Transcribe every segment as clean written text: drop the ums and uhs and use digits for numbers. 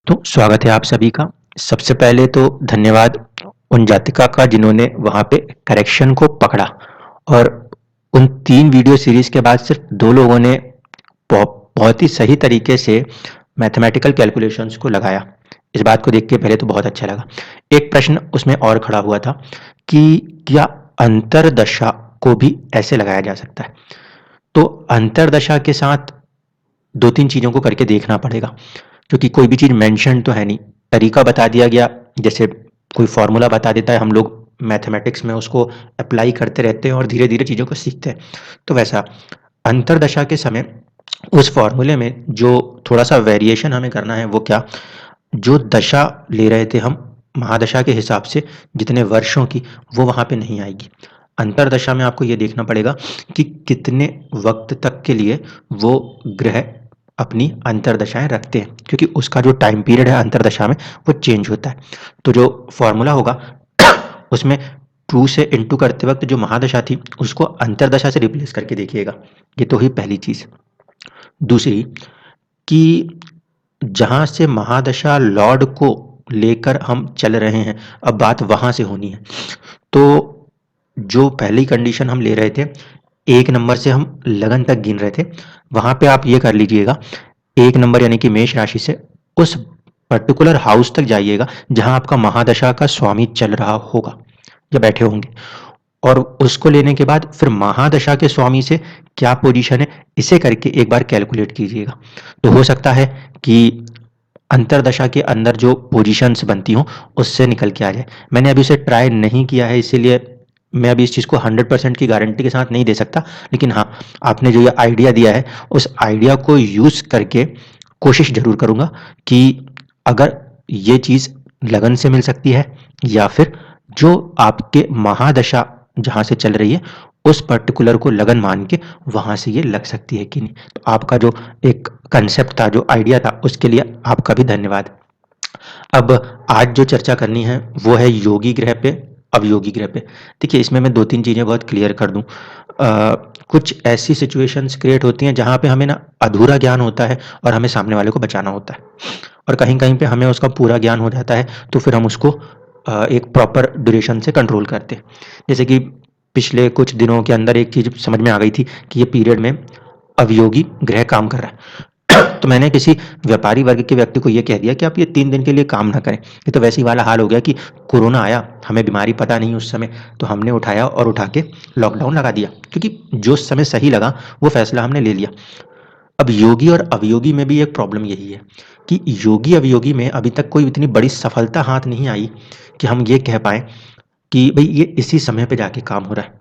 तो स्वागत है आप सभी का। सबसे पहले तो धन्यवाद उन जातिका का जिन्होंने वहाँ पे करेक्शन को पकड़ा और उन 3 वीडियो सीरीज़ के बाद सिर्फ 2 लोगों ने बहुत ही सही तरीके से मैथमेटिकल कैलकुलेशंस को लगाया। इस बात को देख के पहले तो बहुत अच्छा लगा। एक प्रश्न उसमें और खड़ा हुआ था कि क्या अंतरदशा को भी ऐसे लगाया जा सकता है? तो अंतरदशा के साथ 2-3 चीज़ों को करके देखना पड़ेगा। क्योंकि कोई भी चीज़ मेंशन तो है नहीं, तरीका बता दिया गया, जैसे कोई फार्मूला बता देता है, हम लोग मैथमेटिक्स में उसको अप्लाई करते रहते हैं और धीरे-धीरे चीज़ों को सीखते हैं। तो वैसा अंतरदशा के समय उस फार्मूले में जो थोड़ा-सा वेरिएशन हमें करना है वो क्या, जो दशा ले रहे थे हम महादशा के हिसाब से जितने वर्षों की, वो वहाँ पे नहीं आएगी। अंतरदशा में आपको ये देखना पड़ेगा कि कितने वक़्त तक के लिए वो ग्रह अपनी अंतरदशाएँ रखते हैं, क्योंकि उसका जो टाइम पीरियड है अंतरदशा में वो चेंज होता है। तो जो फ़ॉर्मूला होगा उसमें 2 से इंटू करते वक़्त जो महादशा थी उसको अंतरदशा से रिप्लेस करके देखिएगा। ये तो हुई पहली चीज़। दूसरी कि जहाँ से महादशा लॉर्ड को लेकर हम चल रहे हैं, अब बात वहाँ से होनी है। तो जो पहली कंडीशन हम ले रहे थे, 1 नंबर से हम लगन तक गिन रहे थे, वहाँ पे आप ये कर लीजिएगा, 1 नंबर यानी कि मेष राशि से उस पर्टिकुलर हाउस तक जाइएगा जहाँ आपका महादशा का स्वामी चल रहा होगा या बैठे होंगे, और उसको लेने के बाद फिर महादशा के स्वामी से क्या पोजीशन है, इसे करके एक बार कैलकुलेट कीजिएगा। तो हो सकता है कि अंतरदशा के अंदर जो पोजीशंस बनती हों उससे निकल के आ जाए। मैंने अभी उसे ट्राई नहीं किया है, इसीलिए मैं अभी इस चीज़ को 100% की गारंटी के साथ नहीं दे सकता, लेकिन हाँ, आपने जो ये आइडिया दिया है उस आइडिया को यूज़ करके कोशिश ज़रूर करूँगा कि अगर ये चीज़ लगन से मिल सकती है या फिर जो आपके महादशा जहाँ से चल रही है उस पर्टिकुलर को लगन मान के वहाँ से ये लग सकती है कि नहीं। तो आपका जो एक कंसेप्ट था, जो आइडिया था, उसके लिए आपका भी धन्यवाद। अब आज जो चर्चा करनी है वो है योगी ग्रह पे, अवयोगी ग्रह पे। देखिए, इसमें मैं 2-3 चीज़ें बहुत क्लियर कर दूँ। कुछ ऐसी सिचुएशंस क्रिएट होती हैं जहाँ पे हमें ना अधूरा ज्ञान होता है और हमें सामने वाले को बचाना होता है, और कहीं-कहीं पे हमें उसका पूरा ज्ञान हो जाता है, तो फिर हम उसको एक प्रॉपर ड्यूरेशन से कंट्रोल करते हैं। जैसे कि पिछले कुछ दिनों के अंदर एक चीज़ समझ में आ गई थी कि ये पीरियड में अवयोगी ग्रह काम कर रहा है। तो मैंने किसी व्यापारी वर्ग के व्यक्ति को ये कह दिया कि आप ये 3 दिन के लिए काम ना करें। ये तो वैसे ही वाला हाल हो गया कि कोरोना आया, हमें बीमारी पता नहीं उस समय, तो हमने उठाया और उठा के लॉकडाउन लगा दिया, क्योंकि जो समय सही लगा वो फैसला हमने ले लिया। अब योगी और अवयोगी में भी एक प्रॉब्लम यही है कि योगी अवयोगी में अभी तक कोई इतनी बड़ी सफलता हाथ नहीं आई कि हम ये कह पाएँ कि भई ये इसी समय पे जाके काम हो रहा है।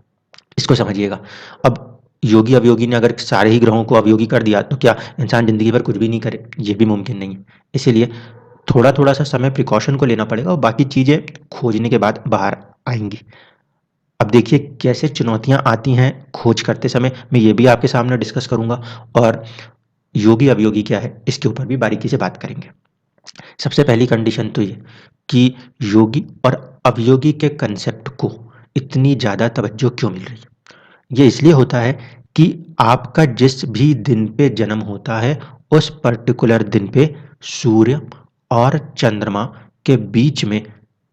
इसको समझिएगा। अब योगी अवयोगी ने अगर सारे ही ग्रहों को अवयोगी कर दिया तो क्या इंसान ज़िंदगी भर कुछ भी नहीं करे? ये भी मुमकिन नहीं है। इसीलिए थोड़ा-थोड़ा सा समय प्रिकॉशन को लेना पड़ेगा और बाकी चीज़ें खोजने के बाद बाहर आएँगी। अब देखिए कैसे चुनौतियाँ आती हैं खोज करते समय, मैं ये भी आपके सामने डिस्कस करूँगा, और योगी अवयोगी क्या है इसके ऊपर भी बारीकी से बात करेंगे। सबसे पहली कंडीशन तो ये कि योगी और अवयोगी के कंसेप्ट को इतनी ज़्यादा तवज्जो क्यों मिल रही है? ये इसलिए होता है कि आपका जिस भी दिन पे जन्म होता है उस पर्टिकुलर दिन पे सूर्य और चंद्रमा के बीच में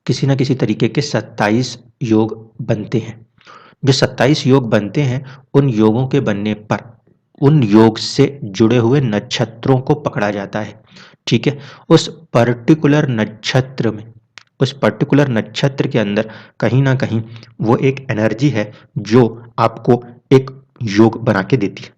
किसी न किसी तरीके के 27 योग बनते हैं। जो 27 योग बनते हैं, उन योगों के बनने पर उन योग से जुड़े हुए नक्षत्रों को पकड़ा जाता है। ठीक है? उस पर्टिकुलर नक्षत्र में, उस पर्टिकुलर नक्षत्र के अंदर कहीं न कहीं वो एक एनर्जी है जो आपको एक योग बना के देती है।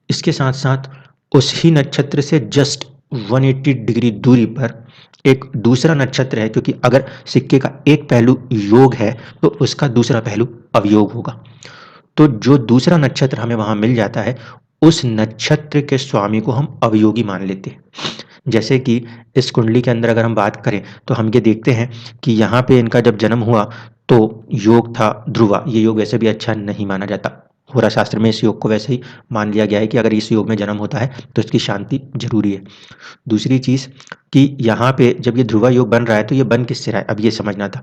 इसके साथ-साथ उस ही नक्षत्र से जस्ट 180 डिग्री दूरी पर एक दूसरा नक्षत्र है, क्योंकि अगर सिक्के का एक पहलू योग है तो उसका दूसरा पहलू अवयोग होगा। तो जो दूसरा नक्षत्र हमें वहाँ मिल जाता है, उस नक्षत्र के स्वामी को हम अवयोगी मान लेते हैं। जैसे कि इस कुंडली के अंदर अगर हम बात करें, तो हम ये देखते हैं कि यहाँ पे इनका जब जन्म हुआ, तो योग था ध्रुवा। ये योग वैसे भी अच्छा नहीं माना जाता। होरा शास्त्र में इस योग को वैसे ही मान लिया गया है कि अगर इस योग में जन्म होता है, तो इसकी शांति ज़रूरी है। दूसरी चीज़ कि यहाँ पे जब ये ध्रुवा योग बन रहा है, तो ये बन किससे रहा है? अब ये समझना था।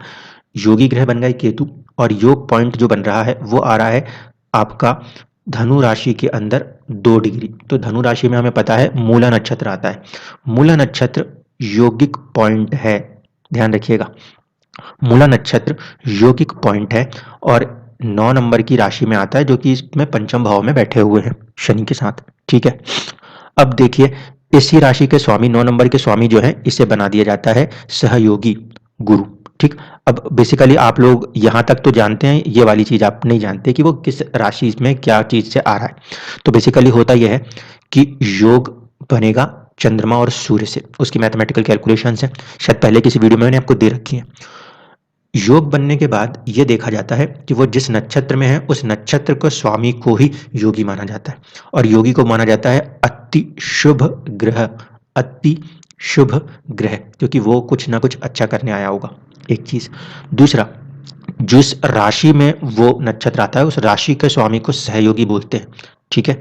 योगी ग्रह बन गए केतु, और योग पॉइंट जो बन रहा है, वो आ रहा है आपका धनु राशि के अंदर 2 डिग्री। तो धनु राशि में हमें पता है मूला नक्षत्र आता है। मूला नक्षत्र यौगिक पॉइंट है, ध्यान रखिएगा। मूला नक्षत्र यौगिक पॉइंट है और 9 नंबर की राशि में आता है, जो कि इसमें पंचम भाव में बैठे हुए हैं शनि के साथ। ठीक है, अब देखिए इसी राशि के स्वामी 9 नंबर के स्वामी जो है, इसे बना दिया जाता है सहयोगी गुरु। ठीक, अब बेसिकली आप लोग यहाँ तक तो जानते हैं, ये वाली चीज आप नहीं जानते कि वो किस राशि में क्या चीज से आ रहा है। तो बेसिकली होता यह है कि योग बनेगा चंद्रमा और सूर्य से, उसकी मैथमेटिकल कैलकुलेशन है, शायद पहले किसी वीडियो में मैंने आपको दे रखी है। योग बनने के बाद ये देखा जाता है कि वो जिस नक्षत्र में है उस नक्षत्र को स्वामी को ही योगी माना जाता है, और योगी को माना जाता है अति शुभ ग्रह, अति शुभ ग्रह, क्योंकि वो कुछ ना कुछ अच्छा करने आया होगा, एक चीज। दूसरा, जिस राशि में वो नक्षत्र आता है उस राशि के स्वामी को सहयोगी बोलते हैं। ठीक है,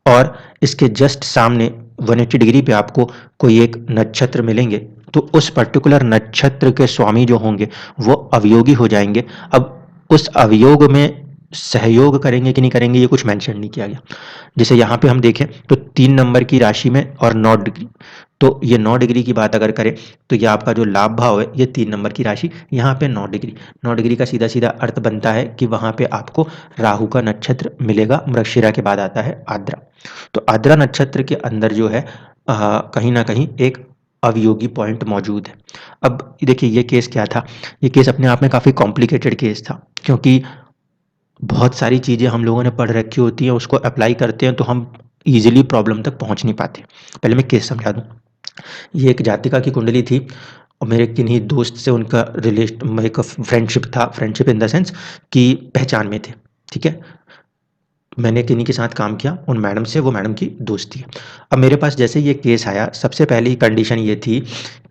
और इसके जस्ट सामने 180 डिग्री पे आपको कोई एक नक्षत्र मिलेंगे, तो उस पर्टिकुलर नक्षत्र के स्वामी जो होंगे वो अवयोगी हो जाएंगे। अब उस अवयोग में सहयोग करेंगे कि नहीं करेंगे ये कुछ मेंशन नहीं किया गया। जैसे यहाँ पे हम देखें तो 3 नंबर की राशि में और 9 डिग्री, तो ये 9 डिग्री की बात अगर करें तो ये आपका जो लाभ भाव है ये 3 नंबर की राशि, यहाँ पे 9 डिग्री। 9 डिग्री का सीधा सीधा अर्थ बनता है कि वहाँ पे आपको राहु का नक्षत्र मिलेगा। मृगशिरा के बाद आता है आद्रा। तो आद्रा नक्षत्र के अंदर जो है कहीं ना कहीं एक अवयोगी पॉइंट मौजूद है। अब देखिए ये केस क्या था, ये केस अपने आप में काफ़ी कॉम्प्लिकेटेड केस था, क्योंकि बहुत सारी चीज़ें हम लोगों ने पढ़ रखी होती हैं, उसको अप्लाई करते हैं तो हम ईजिली प्रॉब्लम तक पहुंच नहीं पाते। पहले मैं केस समझा दूं। ये एक जातिका की कुंडली थी और मेरे किन्हीं दोस्त से उनका रिलेशन, एक फ्रेंडशिप था, फ्रेंडशिप इन द सेंस कि पहचान में थे। ठीक है, मैंने किन्हीं के साथ काम किया, उन मैडम से, वो मैडम की दोस्ती है। अब मेरे पास जैसे ये केस आया, सबसे पहली कंडीशन ये थी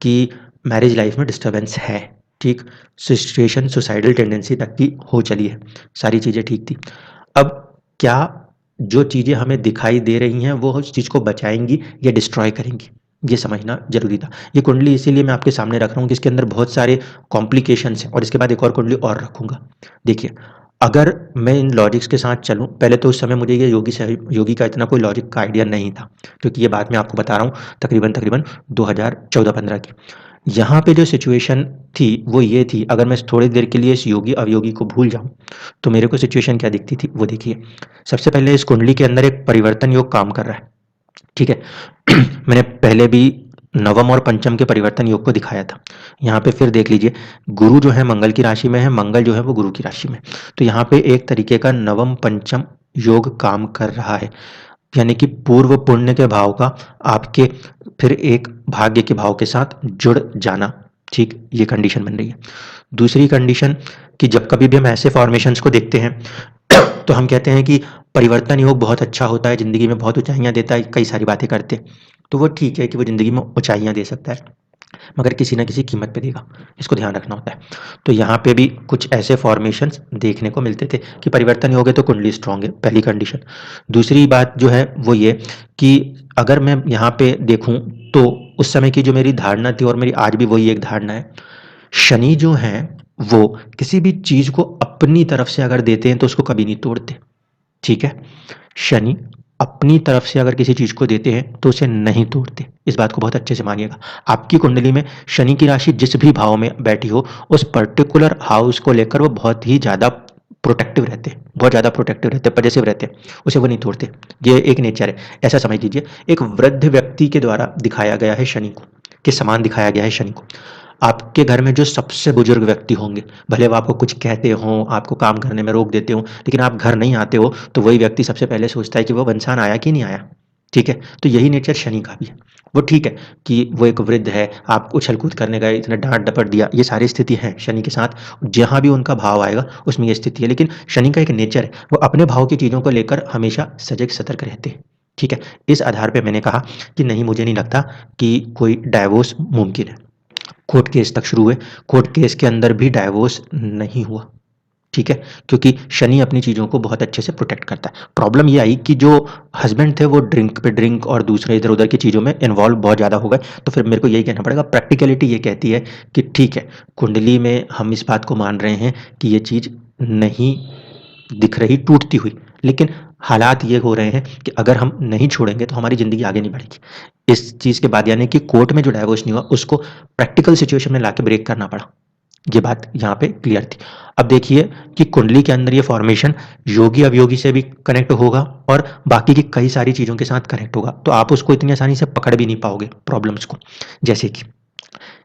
कि मैरिज लाइफ में डिस्टर्बेंस है। ठीक, सिचुएशन सुसाइडल टेंडेंसी तक की हो चली है, सारी चीज़ें ठीक थी। अब क्या जो चीज़ें हमें दिखाई दे रही हैं वो उस चीज़ को बचाएंगी या डिस्ट्रॉय करेंगी, ये समझना जरूरी था। ये कुंडली इसीलिए मैं आपके सामने रख रहा हूँ कि इसके अंदर बहुत सारे कॉम्प्लिकेशंस हैं, और इसके बाद एक और कुंडली और रखूंगा। देखिए, अगर मैं इन लॉजिक्स के साथ चलूं, पहले तो उस समय मुझे ये योगी का इतना कोई लॉजिक का आइडिया नहीं था, क्योंकि ये बात मैं आपको बता रहा हूँ तकरीबन 2014-15 की। यहाँ पे जो सिचुएशन थी वो ये थी, अगर मैं थोड़ी देर के लिए इस योगी अवयोगी को भूल जाऊं तो मेरे को सिचुएशन क्या दिखती थी वो देखिए। सबसे पहले इस कुंडली के अंदर एक परिवर्तन योग काम कर रहा है। ठीक है, मैंने पहले भी नवम और पंचम के परिवर्तन योग को दिखाया था। यहाँ पे फिर देख लीजिए, गुरु जो है मंगल की राशि में है, मंगल जो है वो गुरु की राशि में, तो यहाँ पे एक तरीके का नवम पंचम योग काम कर रहा है, यानी कि पूर्व पुण्य के भाव का आपके फिर एक भाग्य के भाव के साथ जुड़ जाना। ठीक, ये कंडीशन बन रही है। दूसरी कंडीशन कि जब कभी भी हम ऐसे फॉर्मेशंस को देखते हैं तो हम कहते हैं कि परिवर्तन योग बहुत अच्छा होता है, जिंदगी में बहुत ऊंचाइयां देता है, कई सारी बातें करते हैं। तो वो ठीक है कि वो जिंदगी में ऊंचाइयां दे सकता है, मगर किसी ना किसी कीमत पे देगा, इसको ध्यान रखना होता है। तो यहाँ पे भी कुछ ऐसे फॉर्मेशंस देखने को मिलते थे कि परिवर्तन हो गए तो कुंडली स्ट्रांग है, पहली कंडीशन। दूसरी बात जो है वो ये कि अगर मैं यहाँ पे देखूं तो उस समय की जो मेरी धारणा थी और मेरी आज भी वही एक धारणा है, शनि जो है वो किसी भी चीज को अपनी तरफ से अगर देते हैं तो उसको कभी नहीं तोड़ते। ठीक है, शनि अपनी तरफ से अगर किसी चीज को देते हैं तो उसे नहीं तोड़ते, इस बात को बहुत अच्छे से मानिएगा। आपकी कुंडली में शनि की राशि जिस भी भाव में बैठी हो, उस पर्टिकुलर हाउस को लेकर वो बहुत ही ज्यादा प्रोटेक्टिव रहते हैं, बहुत ज्यादा प्रोटेक्टिव रहते हैं, पॉजिटिव रहते हैं, उसे वो नहीं तोड़ते। ये एक नेचर है, ऐसा समझ लीजिए। एक वृद्ध व्यक्ति के द्वारा दिखाया गया है शनि को, के समान दिखाया गया है शनि को। आपके घर में जो सबसे बुजुर्ग व्यक्ति होंगे, भले वो आपको कुछ कहते हों, आपको काम करने में रोक देते हों, लेकिन आप घर नहीं आते हो तो वही व्यक्ति सबसे पहले सोचता है कि वो इंसान आया कि नहीं आया। ठीक है, तो यही नेचर शनि का भी है। वो ठीक है कि वो एक वृद्ध है, आप उछल कूद करने गए, इतना डांट डपट दिया, ये सारी स्थिति है शनि के साथ, जहां भी उनका भाव आएगा उसमें ये स्थिति है। लेकिन शनि का एक नेचर है, वो अपने भाव की चीजों को लेकर हमेशा सजग सतर्क रहते हैं। ठीक है, इस आधार पर मैंने कहा कि नहीं, मुझे नहीं लगता कि कोई डाइवोर्स मुमकिन है। कोर्ट केस तक शुरू हुए, कोर्ट केस के अंदर भी डाइवोर्स नहीं हुआ। ठीक है, क्योंकि शनि अपनी चीज़ों को बहुत अच्छे से प्रोटेक्ट करता है। प्रॉब्लम ये आई कि जो हस्बैंड थे वो ड्रिंक पे ड्रिंक और दूसरे इधर उधर की चीज़ों में इन्वॉल्व बहुत ज़्यादा हो गए। तो फिर मेरे को यही कहना पड़ेगा, प्रैक्टिकलिटी ये कहती है कि ठीक है, कुंडली में हम इस बात को मान रहे हैं कि ये चीज़ नहीं दिख रही टूटती हुई, लेकिन हालात ये हो रहे हैं कि अगर हम नहीं छोड़ेंगे तो हमारी ज़िंदगी आगे नहीं बढ़ेगी। इस चीज़ के बाद यानी कि कोर्ट में जो डाइवोर्स नहीं हुआ उसको प्रैक्टिकल सिचुएशन में लाके ब्रेक करना पड़ा। ये बात यहाँ पे क्लियर थी। अब देखिए कि कुंडली के अंदर ये फॉर्मेशन योगी अवयोगी से भी कनेक्ट होगा और बाकी की कई सारी चीज़ों के साथ कनेक्ट होगा, तो आप उसको इतनी आसानी से पकड़ भी नहीं पाओगे प्रॉब्लम्स को। जैसे कि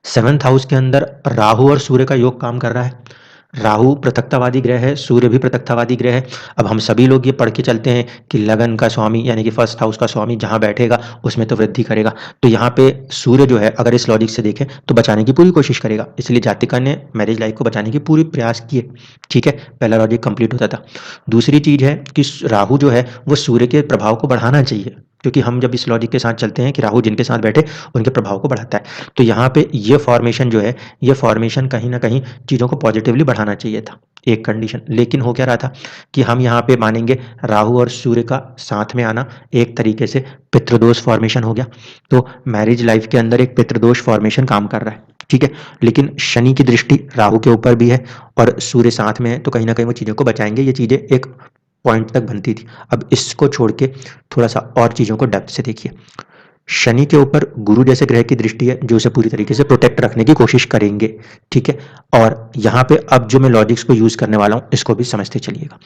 7th हाउस के अंदर राहु और सूर्य का योग काम कर रहा है। राहु पृथकतावादी ग्रह है, सूर्य भी पृथकतावादी ग्रह है। अब हम सभी लोग ये पढ़ के चलते हैं कि लगन का स्वामी यानी कि फर्स्ट हाउस का स्वामी जहाँ बैठेगा उसमें तो वृद्धि करेगा। तो यहाँ पे सूर्य जो है अगर इस लॉजिक से देखें तो बचाने की पूरी कोशिश करेगा, इसलिए जातिका ने मैरिज लाइफ को बचाने की पूरी प्रयास किए। ठीक है, पहला लॉजिक कंप्लीट होता था। दूसरी चीज है कि राहु जो है वो सूर्य के प्रभाव को बढ़ाना चाहिए, क्योंकि हम जब इस लॉजिक के साथ चलते हैं कि राहु जिनके साथ बैठे उनके प्रभाव को बढ़ाता है, तो यहाँ पे ये फॉर्मेशन जो है ये फॉर्मेशन कहीं ना कहीं चीज़ों को पॉजिटिवली बढ़ाना चाहिए था, एक कंडीशन। लेकिन हो क्या रहा था कि हम यहाँ पे मानेंगे राहु और सूर्य का साथ में आना एक तरीके से पितृदोष फॉर्मेशन हो गया। तो मैरिज लाइफ के अंदर एक पितृदोष फॉर्मेशन काम कर रहा है। ठीक है, लेकिन शनि की दृष्टि राहु के ऊपर भी है और सूर्य साथ में है, तो कहीं ना कहीं वो चीज़ों को बचाएंगे। ये चीज़ें एक पॉइंट तक बनती थी। अब इसको छोड़ के थोड़ा सा और चीज़ों को डेप्थ से देखिए। शनि के ऊपर गुरु जैसे ग्रह की दृष्टि है जो उसे पूरी तरीके से प्रोटेक्ट रखने की कोशिश करेंगे। ठीक है, और यहाँ पे अब जो मैं लॉजिक्स को यूज करने वाला हूँ इसको भी समझते चलिएगा।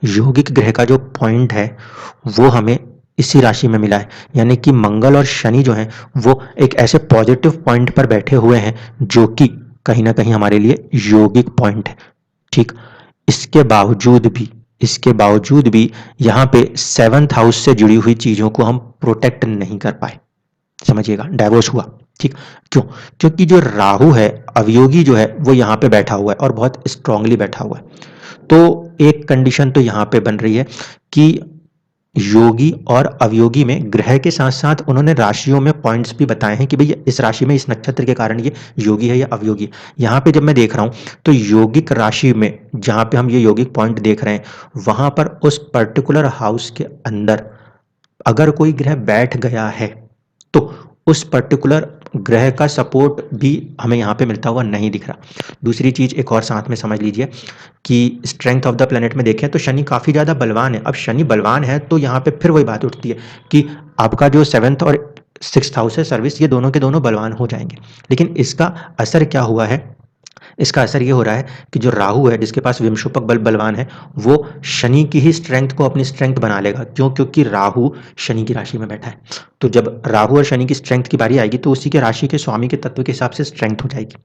यौगिक ग्रह का जो पॉइंट है वो हमें इसी राशि में मिला है, यानी कि मंगल और शनि जो है वो एक ऐसे पॉजिटिव पॉइंट पर बैठे हुए हैं जो कि कहीं ना कहीं हमारे लिए यौगिक पॉइंट है। ठीक, इसके बावजूद भी यहाँ पे 7th हाउस से जुड़ी हुई चीजों को हम प्रोटेक्ट नहीं कर पाए। समझिएगा, डाइवोर्स हुआ। ठीक, क्यों? क्योंकि जो राहु है अवयोगी जो है वो यहाँ पे बैठा हुआ है और बहुत स्ट्रांगली बैठा हुआ है। तो एक कंडीशन तो यहाँ पे बन रही है कि योगी और अवयोगी में ग्रह के साथ साथ उन्होंने राशियों में पॉइंट्स भी बताए हैं कि भाई इस राशि में इस नक्षत्र के कारण ये योगी है या अवयोगी है। यहाँ पे जब मैं देख रहा हूँ तो योगिक राशि में जहाँ पे हम ये योगिक पॉइंट देख रहे हैं वहां पर उस पर्टिकुलर हाउस के अंदर अगर कोई ग्रह बैठ गया है तो उस पर्टिकुलर ग्रह का सपोर्ट भी हमें यहाँ पे मिलता हुआ नहीं दिख रहा। दूसरी चीज एक और साथ में समझ लीजिए कि स्ट्रेंथ ऑफ द प्लेनेट में देखें तो शनि काफी ज्यादा बलवान है। अब शनि बलवान है तो यहाँ पे फिर वही बात उठती है कि आपका जो 7th और 6th हाउस है सर्विस, ये दोनों के दोनों बलवान हो जाएंगे। लेकिन इसका असर क्या हुआ है? इसका असर ये हो रहा है कि जो राहु है जिसके पास विमशुपक बल बलवान है वो शनि की ही स्ट्रेंथ को अपनी स्ट्रेंथ बना लेगा। क्यों? क्योंकि राहु शनि की राशि में बैठा है। तो जब राहु और शनि की स्ट्रेंथ की बारी आएगी तो उसी के राशि के स्वामी के तत्व के हिसाब से स्ट्रेंथ हो जाएगी।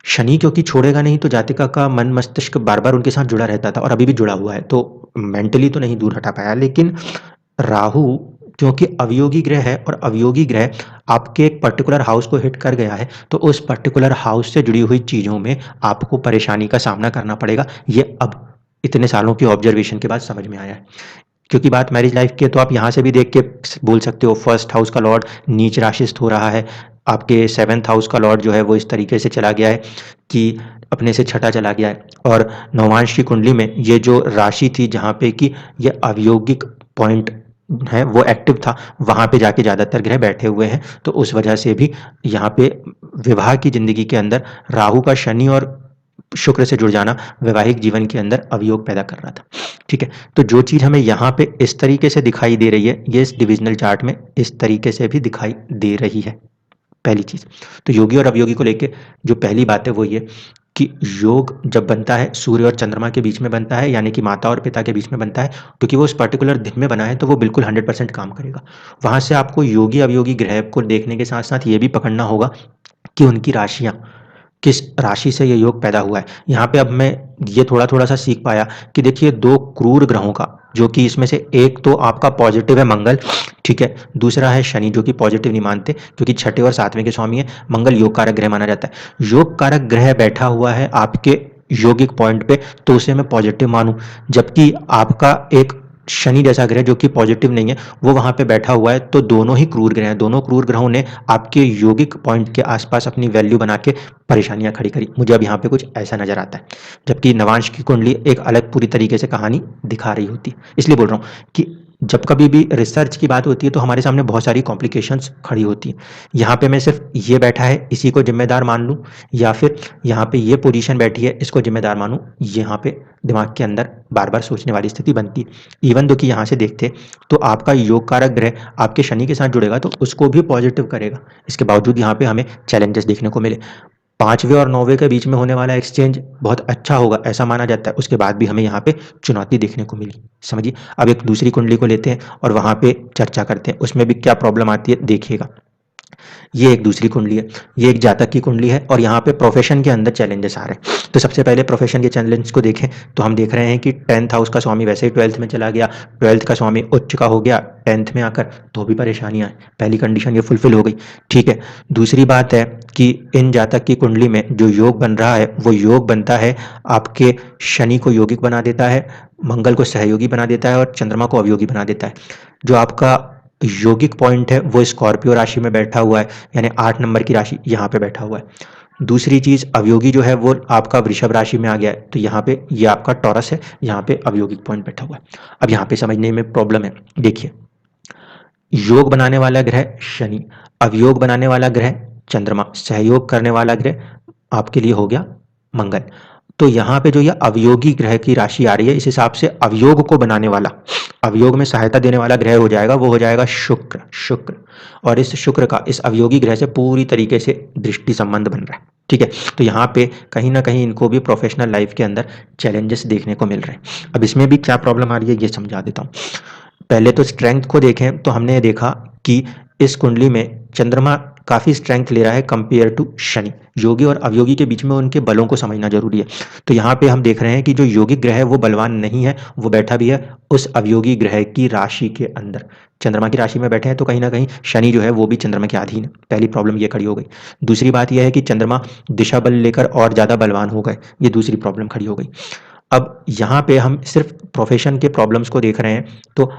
शनि क्योंकि छोड़ेगा नहीं तो जातिका का मन मस्तिष्क बार बार उनके साथ जुड़ा रहता था और अभी भी जुड़ा हुआ है, तो मेंटली तो नहीं दूर हटा पाया। लेकिन राहु क्योंकि अवयोगी ग्रह है और अवयोगी ग्रह आपके एक पर्टिकुलर हाउस को हिट कर गया है तो उस पर्टिकुलर हाउस से जुड़ी हुई चीजों में आपको परेशानी का सामना करना पड़ेगा। ये अब इतने सालों की ऑब्जर्वेशन के बाद समझ में आया है। क्योंकि बात मैरिज लाइफ की है तो आप यहाँ से भी देख के बोल सकते हो फर्स्ट हाउस का लॉर्ड नीच राशिस्थ हो रहा है, आपके 7th हाउस का लॉर्ड जो है वो इस तरीके से चला गया है कि अपने से छठा चला गया है। और नवांश की कुंडली में ये जो राशि थी जहाँ पे कि ये अवयोगिक पॉइंट है वो एक्टिव था, वहां पे जाके ज्यादातर ग्रह बैठे हुए हैं। तो उस वजह से भी यहाँ पे विवाह की जिंदगी के अंदर राहु का शनि और शुक्र से जुड़ जाना वैवाहिक जीवन के अंदर अवयोग पैदा कर रहा था। ठीक है, तो जो चीज हमें यहाँ पे इस तरीके से दिखाई दे रही है ये इस डिविजनल चार्ट में इस तरीके से भी दिखाई दे रही है। पहली चीज तो योगी और अवयोगी को लेके जो पहली बात है वो ये कि योग जब बनता है सूर्य और चंद्रमा के बीच में बनता है, यानी कि माता और पिता के बीच में बनता है, क्योंकि वो उस पर्टिकुलर दिन में बना है तो वो बिल्कुल 100% काम करेगा। वहां से आपको योगी अवयोगी ग्रह को देखने के साथ साथ ये भी पकड़ना होगा कि उनकी राशियां किस राशि से ये योग पैदा हुआ है। यहाँ पे अब मैं ये थोड़ा थोड़ा सा सीख पाया कि देखिए दो क्रूर ग्रहों का, जो कि इसमें से एक तो आपका पॉजिटिव है मंगल, ठीक है, दूसरा है शनि जो कि पॉजिटिव नहीं मानते क्योंकि छठे और सातवें के स्वामी है। मंगल योग कारक ग्रह माना जाता है। योग कारक ग्रह बैठा हुआ है आपके योगिक पॉइंट पे तो उसे मैं पॉजिटिव मानूं, जबकि आपका एक शनि जैसा ग्रह जो कि पॉजिटिव नहीं है वो वहां पे बैठा हुआ है, तो दोनों ही क्रूर ग्रह हैं। दोनों क्रूर ग्रहों ने आपके योगिक पॉइंट के आसपास अपनी वैल्यू बना के परेशानियां खड़ी करी। मुझे अब यहाँ पे कुछ ऐसा नजर आता है, जबकि नवांश की कुंडली एक अलग पूरी तरीके से कहानी दिखा रही होती है। इसलिए बोल रहा हूँ कि जब कभी भी रिसर्च की बात होती है तो हमारे सामने बहुत सारी कॉम्प्लिकेशंस खड़ी होती हैं। यहाँ पे मैं सिर्फ ये बैठा है इसी को जिम्मेदार मान लूँ, या फिर यहाँ पे ये पोजीशन बैठी है इसको जिम्मेदार मानूँ, यहाँ पे दिमाग के अंदर बार बार सोचने वाली स्थिति बनती है। इवन दो कि यहाँ से देखते तो आपका योग कारक ग्रह आपके शनि के साथ जुड़ेगा तो उसको भी पॉजिटिव करेगा। इसके बावजूद यहाँ पे हमें चैलेंजेस देखने को मिले। 5वें और 9वें के बीच में होने वाला एक्सचेंज बहुत अच्छा होगा ऐसा माना जाता है, उसके बाद भी हमें यहाँ पे चुनौती देखने को मिली। समझिए, अब एक दूसरी कुंडली को लेते हैं और वहाँ पे चर्चा करते हैं उसमें भी क्या प्रॉब्लम आती है देखिएगा। ये एक दूसरी कुंडली है, ये एक जातक की कुंडली है और यहाँ पे प्रोफेशन के अंदर चैलेंजेस आ रहे हैं। तो सबसे पहले प्रोफेशन के चैलेंज को देखें तो हम देख रहे हैं कि 10th हाउस का स्वामी वैसे ही 12th में चला गया, 12th का स्वामी उच्च का हो गया 10th में आकर, तो भी परेशानियां हैं। पहली कंडीशन ये फुलफिल हो गई, ठीक है। दूसरी बात है कि इन जातक की कुंडली में जो योग बन रहा है वो योग बनता है आपके शनि को यौगिक बना देता है, मंगल को सहयोगी बना देता है और चंद्रमा को अवयोगी बना देता है। जो आपका यौगिक पॉइंट है वो स्कॉर्पियो राशि में बैठा हुआ है, यानी 8 नंबर की राशि यहाँ पे बैठा हुआ है। दूसरी चीज अवयोगी जो है वो आपका वृषभ राशि में आ गया है, तो यहाँ पे ये आपका टॉरस है, यहाँ पे अवयोगिक पॉइंट बैठा हुआ है। अब यहाँ पे समझने में प्रॉब्लम है। देखिए, योग बनाने वाला ग्रह शनि, अवयोग बनाने वाला ग्रह चंद्रमा, सहयोग करने वाला ग्रह आपके लिए हो गया मंगल। तो यहाँ पे जो ये अवयोगी ग्रह की राशि आ रही है इस हिसाब से अवयोग को बनाने वाला, अवयोग में सहायता देने वाला ग्रह हो जाएगा, वो हो जाएगा शुक्र। शुक्र और इस शुक्र का इस अवयोगी ग्रह से पूरी तरीके से दृष्टि संबंध बन रहा है, ठीक है। तो यहाँ पे कहीं ना कहीं इनको भी प्रोफेशनल लाइफ के अंदर चैलेंजेस देखने को मिल रहे हैं। अब इसमें भी क्या प्रॉब्लम आ रही है ये समझा देता हूँ। पहले तो स्ट्रेंथ को देखें तो हमने देखा कि इस कुंडली में चंद्रमा काफी स्ट्रेंथ ले रहा है कंपेयर टू शनि। योगी और अवयोगी के बीच में उनके बलों को समझना जरूरी है। तो यहाँ पे हम देख रहे हैं कि जो योगिक ग्रह है वो बलवान नहीं है, वो बैठा भी है उस अवयोगी ग्रह की राशि के अंदर। चंद्रमा की राशि में बैठे हैं तो कहीं ना कहीं शनि जो है वो भी चंद्रमा के अधीन है। पहली प्रॉब्लम ये खड़ी हो गई। दूसरी बात यह है कि चंद्रमा दिशा बल लेकर और ज्यादा बलवान हो गए, ये दूसरी प्रॉब्लम खड़ी हो गई। अब यहाँ पे हम सिर्फ प्रोफेशन के प्रॉब्लम्स को देख रहे हैं तो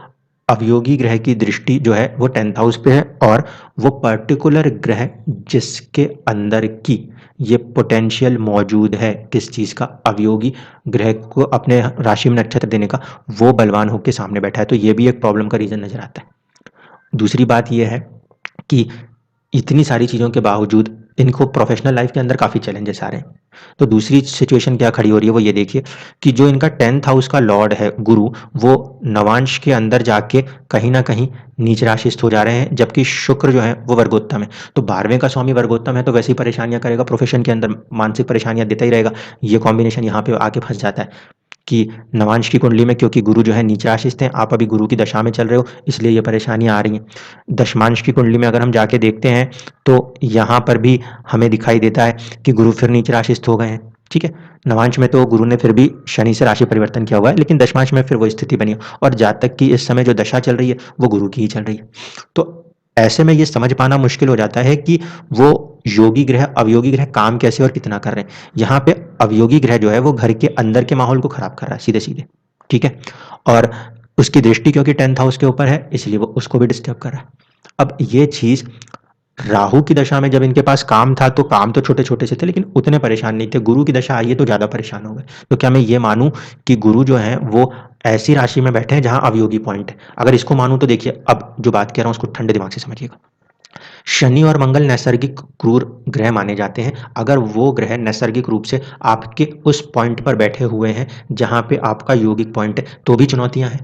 अवयोगी ग्रह की दृष्टि जो है वो 10th हाउस पे है और वो पर्टिकुलर ग्रह जिसके अंदर की ये पोटेंशियल मौजूद है किस चीज का, अवयोगी ग्रह को अपने राशि में नक्षत्र देने का, वो बलवान होकर सामने बैठा है। तो ये भी एक प्रॉब्लम का रीजन नजर आता है। दूसरी बात यह है कि इतनी सारी चीज़ों के बावजूद इनको प्रोफेशनल लाइफ के अंदर काफ़ी चैलेंजेस आ रहे हैं। तो दूसरी सिचुएशन क्या खड़ी हो रही है वो ये देखिए कि जो इनका 10th हाउस का लॉर्ड है गुरु, वो नवांश के अंदर जाके कहीं ना कहीं नीच राशिस्थ हो जा रहे हैं, जबकि शुक्र जो है वो वर्गोत्तम है। तो 12वें का स्वामी वर्गोत्तम है तो वैसी परेशानियां करेगा, प्रोफेशन के अंदर मानसिक परेशानियां देता ही रहेगा। ये कॉम्बिनेशन यहाँ पे आके फंस जाता है कि नवांश की कुंडली में क्योंकि गुरु जो है नीचे आशिष्ट हैं, आप अभी गुरु की दशा में चल रहे हो इसलिए ये परेशानियां आ रही हैं। दशमांश की कुंडली में अगर हम जाके देखते हैं तो यहाँ पर भी हमें दिखाई देता है कि गुरु फिर नीचे आशिष्ट हो गए हैं, ठीक है। नवांश में तो गुरु ने फिर भी शनि से राशि परिवर्तन किया हुआ है, लेकिन दशमांश में फिर वो स्थिति बनी है और जातक की इस समय जो दशा चल रही है वो गुरु की ही चल रही है। तो ऐसे में ये समझ पाना मुश्किल हो जाता है कि वो योगी ग्रह अवयोगी ग्रह काम कैसे और कितना कर रहे हैं। यहाँ पे अवयोगी ग्रह जो है वो घर के अंदर के माहौल को खराब कर रहा है सीधे सीधे, ठीक है। और उसकी दृष्टि क्योंकि 10th हाउस के ऊपर है इसलिए वो उसको भी डिस्टर्ब कर रहा है। अब ये चीज राहु की दशा में जब इनके पास काम था तो काम तो छोटे छोटे से थे लेकिन उतने परेशान नहीं थे। गुरु की दशा आई है तो ज्यादा परेशान हो गए। तो क्या मैं ये मानूं कि गुरु जो है वो ऐसी राशि में बैठे हैं जहां अवयोगी पॉइंट है? अगर इसको मानूं तो देखिए, अब जो बात कह रहा हूं उसको ठंडे दिमाग से समझिएगा। शनि और मंगल नैसर्गिक क्रूर ग्रह माने जाते हैं अगर वो ग्रह नैसर्गिक रूप से आपके उस पॉइंट पर बैठे हुए हैं जहां पे आपका योगिक पॉइंट है तो भी चुनौतियां हैं।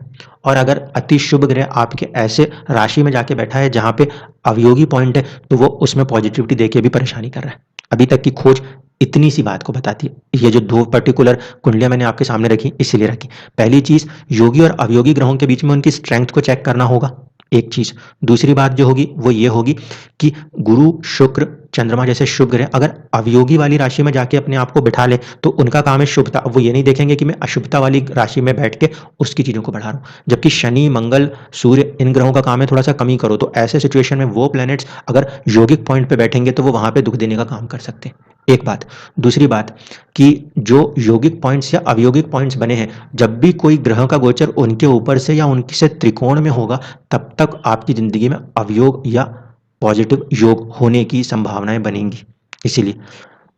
और अगर अति शुभ ग्रह आपके ऐसे राशि में जाके बैठा है जहां पे अवयोगी पॉइंट है तो वो उसमें पॉजिटिविटी देके भी परेशानी कर रहा है। अभी तक की खोज इतनी सी बात को बताती है। ये जो दो पर्टिकुलर कुंडलियां मैंने आपके सामने रखी इसलिए रखी। पहली चीज, योगी और अवयोगी ग्रहों के बीच में उनकी स्ट्रेंथ को चेक करना होगा, एक चीज। दूसरी बात जो होगी वो ये होगी कि गुरु शुक्र चंद्रमा जैसे शुभ ग्रह अगर अवयोगी वाली राशि में जाके अपने आप को बिठा ले तो उनका काम है शुभता। अब वो ये नहीं देखेंगे कि मैं अशुभता वाली राशि में बैठ के उसकी चीजों को बढ़ा रहा हूँ, जबकि शनि मंगल सूर्य इन ग्रहों का काम है थोड़ा सा कमी करो। तो ऐसे सिचुएशन में वो प्लैनेट्स अगर यौगिक पॉइंट पे बैठेंगे तो वो वहां पे दुख देने का काम कर सकते हैं, एक बात। दूसरी बात कि जो यौगिक पॉइंट्स या अवयौगिक पॉइंट्स बने हैं, जब भी कोई ग्रह का गोचर उनके ऊपर से या उनके से त्रिकोण में होगा तब तक आपकी जिंदगी में अवयोग या पॉजिटिव योग होने की संभावनाएं बनेंगी। इसीलिए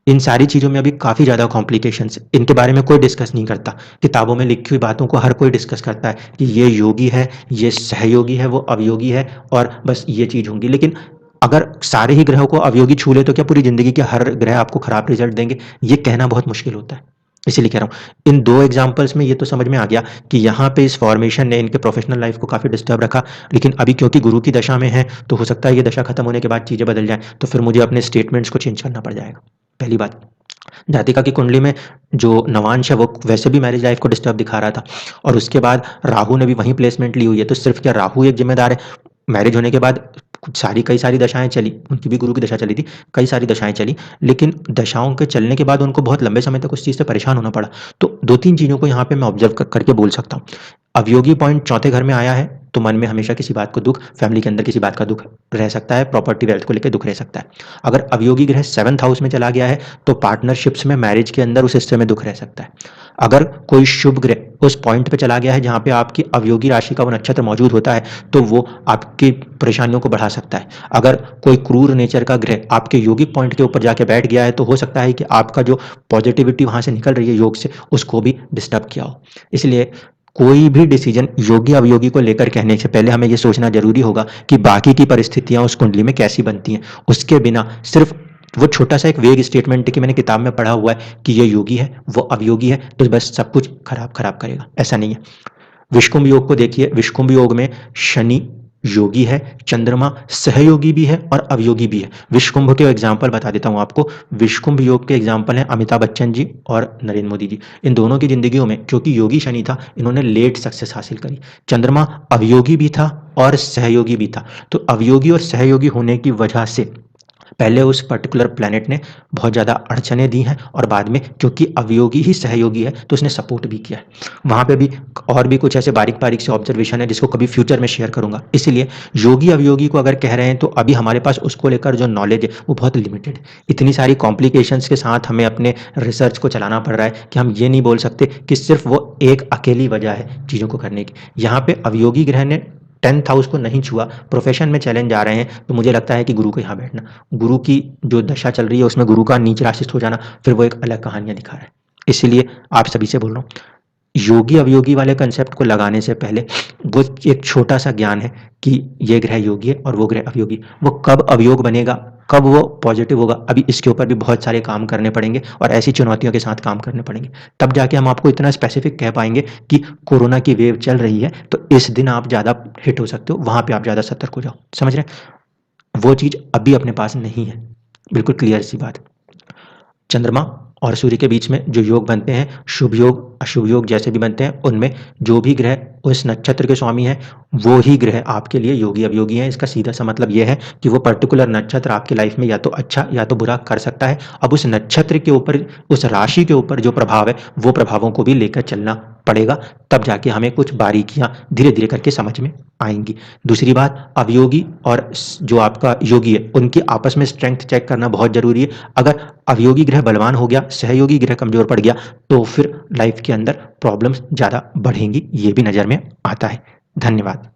इन सारी चीज़ों में अभी काफ़ी ज़्यादा कॉम्प्लिकेशंस, इनके बारे में कोई डिस्कस नहीं करता। किताबों में लिखी हुई बातों को हर कोई डिस्कस करता है कि ये योगी है, ये सहयोगी है, वो अवयोगी है और बस ये चीज़ होंगी। लेकिन अगर सारे ही ग्रहों को अवयोगी छू ले तो क्या पूरी ज़िंदगी के हर ग्रह आपको खराब रिज़ल्ट देंगे? ये कहना बहुत मुश्किल होता है। इसीलिए कह रहा हूँ, इन 2 एग्ज़ाम्पल्स में ये तो समझ में आ गया कि यहाँ पे इस फ़ॉर्मेशन ने इनके प्रोफ़ेशनल लाइफ़ को काफ़ी डिस्टर्ब रखा। लेकिन अभी क्योंकि गुरु की दशा में हैं, तो हो सकता है ये दशा खत्म होने के बाद चीज़ें बदल जाएँ, तो फिर मुझे अपने स्टेटमेंट्स को चेंज करना पड़ जाएगा, पहली बात। जातिका की कुंडली में जो नवांश है वो वैसे भी मैरिज लाइफ को डिस्टर्ब दिखा रहा था और उसके बाद राहु ने भी वहीं प्लेसमेंट ली हुई है, तो सिर्फ क्या राहु एक जिम्मेदार है? मैरिज होने के बाद कई सारी दशाएं चली, उनकी भी गुरु की दशा चली थी, कई सारी दशाएं चली, लेकिन दशाओं के चलने के बाद उनको बहुत लंबे समय तक उस चीज़ से परेशान होना पड़ा। तो 2-3 चीज़ों को यहाँ पे मैं ऑब्जर्व करके बोल सकता हूँ। अवयोगी पॉइंट चौथे घर में आया है, तो मन में हमेशा किसी बात को दुख, फैमिली के अंदर किसी बात का दुख रह सकता है, प्रॉपर्टी वेल्थ को लेकर दुख रह सकता है। अगर अवयोगी ग्रह 7th हाउस में चला गया है, तो पार्टनरशिप्स में, मैरिज के अंदर उस हिस्से में दुख रह सकता है। अगर कोई शुभ ग्रह उस पॉइंट पे चला गया है जहाँ पे आपकी अवयोगी राशि का वो नक्षत्र मौजूद होता है, तो वो आपकी परेशानियों को बढ़ा सकता है। अगर कोई क्रूर नेचर का ग्रह आपके योगिक पॉइंट के ऊपर जाके बैठ गया है, तो हो सकता है कि आपका जो पॉजिटिविटी वहाँ से निकल रही है योग से, उसको भी डिस्टर्ब किया हो। इसलिए कोई भी डिसीजन योगी अवयोगी को लेकर कहने से पहले हमें ये सोचना जरूरी होगा कि बाकी की परिस्थितियां उस कुंडली में कैसी बनती हैं। उसके बिना सिर्फ वो छोटा सा एक वेग स्टेटमेंट है कि मैंने किताब में पढ़ा हुआ है कि ये योगी है, वो अवयोगी है, तो बस सब कुछ खराब खराब करेगा, ऐसा नहीं है। विषकुंभ योग को देखिए, विषकुंभ योग में शनि योगी है, चंद्रमा सहयोगी भी है और अवयोगी भी है। विषकुंभ के एग्जाम्पल बता देता हूँ आपको। विषकुंभ योग के एग्जाम्पल हैं अमिताभ बच्चन जी और नरेंद्र मोदी जी। इन दोनों की जिंदगियों में क्योंकि योगी शनि था, इन्होंने लेट सक्सेस हासिल करी। चंद्रमा अवयोगी भी था और सहयोगी भी था, तो अवयोगी और सहयोगी होने की वजह से पहले उस पर्टिकुलर प्लैनेट ने बहुत ज़्यादा अड़चने दी हैं और बाद में क्योंकि अवयोगी ही सहयोगी है तो उसने सपोर्ट भी किया है। वहाँ पे भी और भी कुछ ऐसे बारीक बारीक से ऑब्जर्वेशन है जिसको कभी फ्यूचर में शेयर करूँगा। इसलिए योगी अवयोगी को अगर कह रहे हैं तो अभी हमारे पास उसको लेकर जो नॉलेज है वो बहुत लिमिटेड है। इतनी सारी कॉम्प्लिकेशंस के साथ हमें अपने रिसर्च को चलाना पड़ रहा है कि हम ये नहीं बोल सकते कि सिर्फ वो एक अकेली वजह है चीज़ों को करने की। यहाँ पे अवयोगी ग्रह ने 10th हाउस को नहीं छुआ, प्रोफेशन में चैलेंज आ रहे हैं, तो मुझे लगता है कि गुरु को यहाँ बैठना, गुरु की जो दशा चल रही है उसमें गुरु का नीच राशिस्थ हो जाना, फिर वो एक अलग कहानियां दिखा रहा है। इसलिए आप सभी से बोल रहा हूँ, योगी अवयोगी वाले कंसेप्ट को लगाने से पहले वो एक छोटा सा ज्ञान है कि ये ग्रह योगी है और वो ग्रह अवयोगी। वो कब अवयोग बनेगा, कब वो पॉजिटिव होगा, अभी इसके ऊपर भी बहुत सारे काम करने पड़ेंगे और ऐसी चुनौतियों के साथ काम करने पड़ेंगे। तब जाके हम आपको इतना स्पेसिफिक कह पाएंगे कि कोरोना की वेव चल रही है तो इस दिन आप ज़्यादा हिट हो सकते हो, वहाँ पे आप ज़्यादा सतर्क हो जाओ। समझ रहे हैं? वो चीज़ अभी अपने पास नहीं है। बिल्कुल क्लियर सी बात। चंद्रमा और सूर्य के बीच में जो योग बनते हैं, शुभ योग अशुभ योग जैसे भी बनते हैं, उनमें जो भी ग्रह उस नक्षत्र के स्वामी हैं वो ही ग्रह आपके लिए योगी अवयोगी हैं। इसका सीधा सा मतलब ये है कि वो पर्टिकुलर नक्षत्र आपकी लाइफ में या तो अच्छा या तो बुरा कर सकता है। अब उस नक्षत्र के ऊपर, उस राशि के ऊपर जो प्रभाव है वो प्रभावों को भी लेकर चलना पड़ेगा, तब जाके हमें कुछ बारीकियां धीरे धीरे करके समझ में आएंगी। दूसरी बात, अवयोगी और जो आपका योगी है उनकी आपस में स्ट्रेंथ चेक करना बहुत जरूरी है। अगर अवयोगी ग्रह बलवान हो गया, सहयोगी ग्रह कमजोर पड़ गया, तो फिर लाइफ के अंदर प्रॉब्लम्स ज़्यादा बढ़ेंगी, ये भी नज़र में आता है। धन्यवाद।